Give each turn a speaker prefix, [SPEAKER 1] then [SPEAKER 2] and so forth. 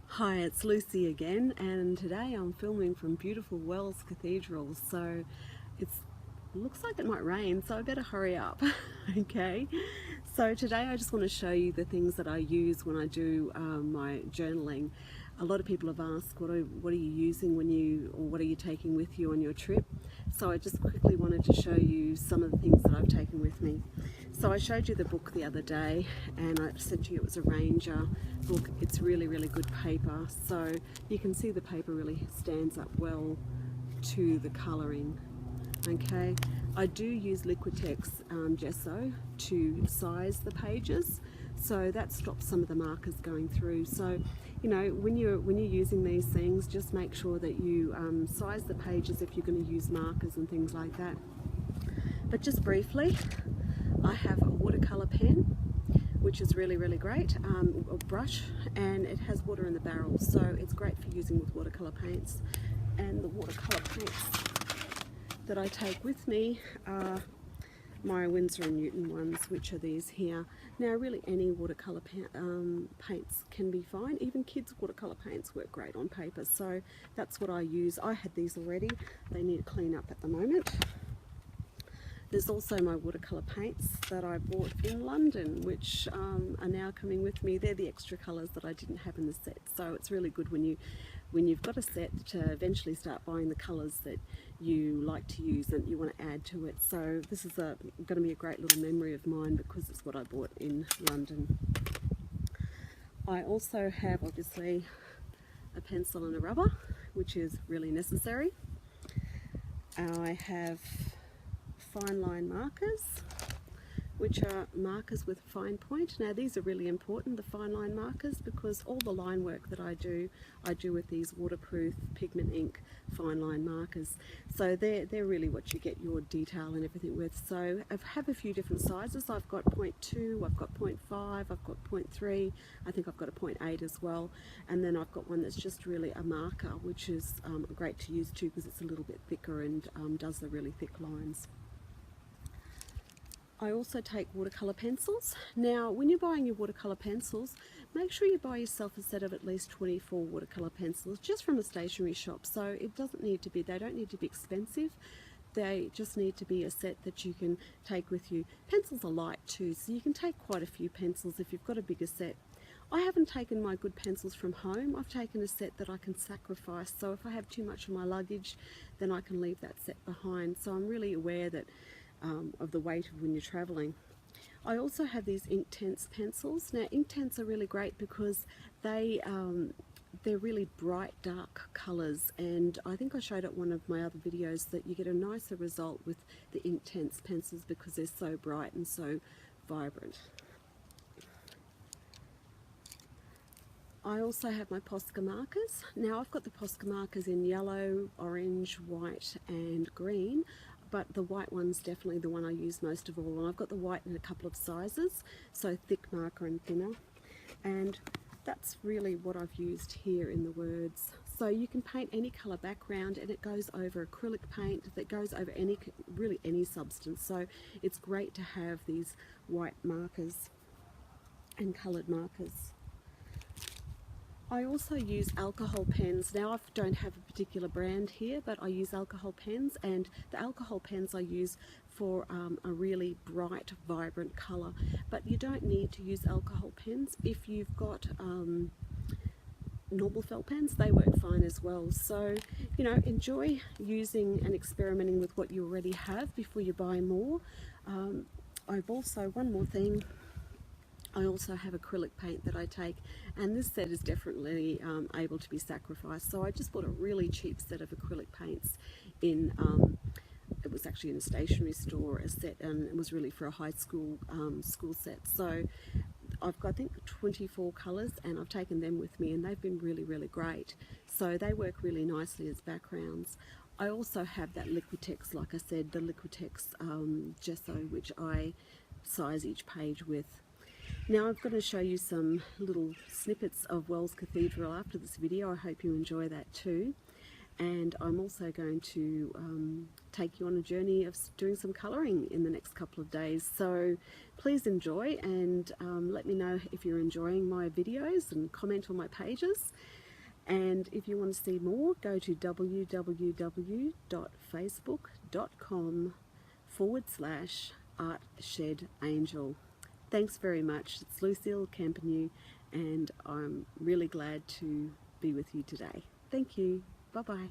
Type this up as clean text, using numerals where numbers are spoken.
[SPEAKER 1] Hi, it's Lucy again, and today I'm filming from beautiful Wells Cathedral. So it looks like it might rain, so I better hurry up. Okay, so today I just want to show you the things that I use when I do my journaling. A lot of people have asked, what are you using or what are you taking with you on your trip? So I just quickly wanted to show you some of the things that I've taken with me. So I showed you the book the other day, and I said to you it was a Ranger book. It's really, really good paper. So you can see the paper really stands up well to the colouring. Okay, I do use Liquitex gesso to size the pages, so that stops some of the markers going through. So, you know, when you're using these things, just make sure that you size the pages if you're going to use markers and things like that. But just briefly, I have a watercolour pen, which is really, really great, a brush, and it has water in the barrel, so it's great for using with watercolour paints. And the watercolour paints that I take with me are my Winsor & Newton ones, which are these here. Now really any watercolour paints can be fine, even kids' watercolour paints work great on paper, so that's what I use. I had these already, they need to clean up at the moment. There's also my watercolour paints that I bought in London, which are now coming with me. They're the extra colours that I didn't have in the set, so it's really good when you've got a set to eventually start buying the colours that you like to use and you want to add to it. So this is going to be a great little memory of mine because it's what I bought in London. I also have obviously a pencil and a rubber, which is really necessary. I have fine line markers, which are markers with fine point. Now these are really important, the fine line markers, because all the line work that I do with these waterproof pigment ink fine line markers. So they're really what you get your detail and everything with. So I have a few different sizes. I've got 0.2, I've got 0.5, I've got 0.3, I think I've got a 0.8 as well. And then I've got one that's just really a marker, which is great to use too because it's a little bit thicker and does the really thick lines. I also take watercolour pencils. Now when you're buying your watercolour pencils, make sure you buy yourself a set of at least 24 watercolour pencils just from a stationery shop. So it doesn't need to be, they don't need to be expensive, they just need to be a set that you can take with you. Pencils are light too, so you can take quite a few pencils if you've got a bigger set. I haven't taken my good pencils from home, I've taken a set that I can sacrifice, so if I have too much of my luggage then I can leave that set behind. So I'm really aware that of the weight of when you're traveling. I also have these Inktense pencils. Now Inktense are really great because they're really bright dark colours, and I think I showed at one of my other videos that you get a nicer result with the Inktense pencils because they're so bright and so vibrant. I also have my Posca markers. Now I've got the Posca markers in yellow, orange, white and green, but the white one's definitely the one I use most of all. And I've got the white in a couple of sizes, so thick marker and thinner. And that's really what I've used here in the words. So you can paint any colour background and it goes over acrylic paint that goes over really any substance. So it's great to have these white markers and coloured markers. I also use alcohol pens. Now I don't have a particular brand here, but I use alcohol pens, and the alcohol pens I use for a really bright, vibrant colour. But you don't need to use alcohol pens. If you've got normal felt pens, they work fine as well. So, you know, enjoy using and experimenting with what you already have before you buy more. I've also, one more thing, I also have acrylic paint that I take, and this set is definitely able to be sacrificed. So I just bought a really cheap set of acrylic paints in, it was actually in a stationery store, a set, and it was really for a high school school set. So I've got, I think, 24 colours, and I've taken them with me, and they've been really, really great. So they work really nicely as backgrounds. I also have that Liquitex, like I said, the Liquitex gesso, which I size each page with. Now I'm going to show you some little snippets of Wells Cathedral after this video. I hope you enjoy that too. and I'm also going to take you on a journey of doing some colouring in the next couple of days. So please enjoy, and let me know if you're enjoying my videos and comment on my pages. And if you want to see more, go to www.facebook.com/ArtShedAngel. Thanks very much. It's Lucille Campanue, and I'm really glad to be with you today. Thank you. Bye-bye.